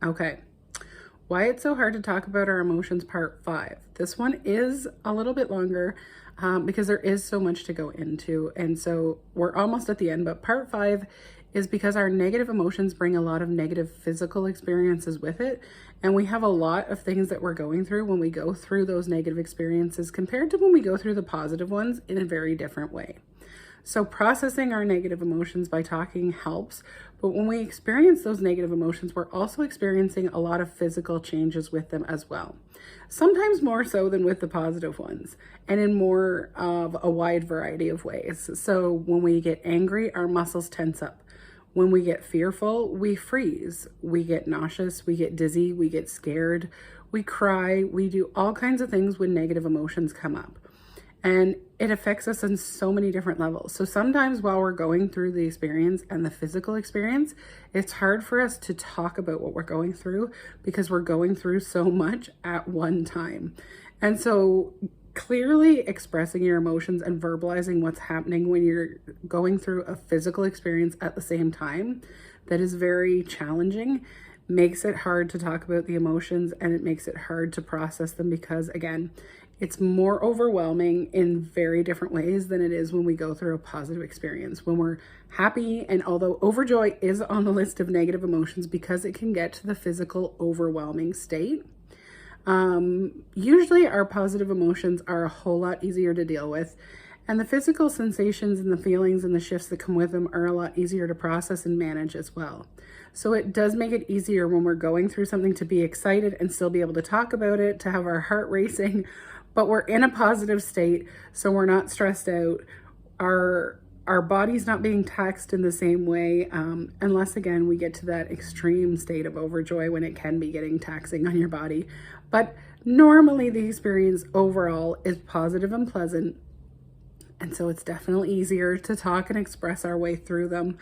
Okay, why it's so hard to talk about our emotions, part 5. This one is a little bit longer because there is so much to go into. And so we're almost at the end, but part 5 is because our negative emotions bring a lot of negative physical experiences with it. And we have a lot of things that we're going through when we go through those negative experiences compared to when we go through the positive ones in a very different way. So processing our negative emotions by talking helps, but when we experience those negative emotions, we're also experiencing a lot of physical changes with them as well. Sometimes more so than with the positive ones, and in more of a wide variety of ways. So when we get angry, our muscles tense up. When we get fearful, we freeze. We get nauseous, we get dizzy, we get scared, we cry, we do all kinds of things when negative emotions come up. And it affects us on so many different levels. So sometimes while we're going through the experience and the physical experience, it's hard for us to talk about what we're going through because we're going through so much at one time. And so clearly expressing your emotions and verbalizing what's happening when you're going through a physical experience at the same time, that is very challenging, makes it hard to talk about the emotions, and it makes it hard to process them because, again, it's more overwhelming in very different ways than it is when we go through a positive experience. When we're happy, and although overjoy is on the list of negative emotions because it can get to the physical overwhelming state, usually our positive emotions are a whole lot easier to deal with. And the physical sensations and the feelings and the shifts that come with them are a lot easier to process and manage as well. So it does make it easier when we're going through something to be excited and still be able to talk about it, to have our heart racing, but we're in a positive state, so we're not stressed out. Our body's not being taxed in the same way, unless, again, we get to that extreme state of overjoy when it can be getting taxing on your body. But normally the experience overall is positive and pleasant. And so it's definitely easier to talk and express our way through them.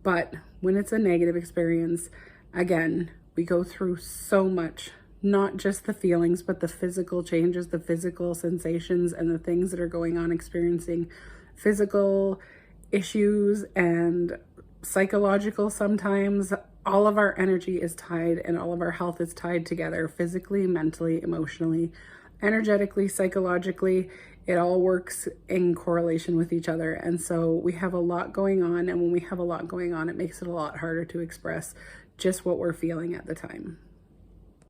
But when it's a negative experience, again, we go through so much, not just the feelings, but the physical changes, the physical sensations, and the things that are going on, experiencing physical issues and psychological sometimes. All of our energy is tied and all of our health is tied together, physically, mentally, emotionally, energetically, psychologically. It all works in correlation with each other. And so we have a lot going on. And when we have a lot going on, it makes it a lot harder to express just what we're feeling at the time.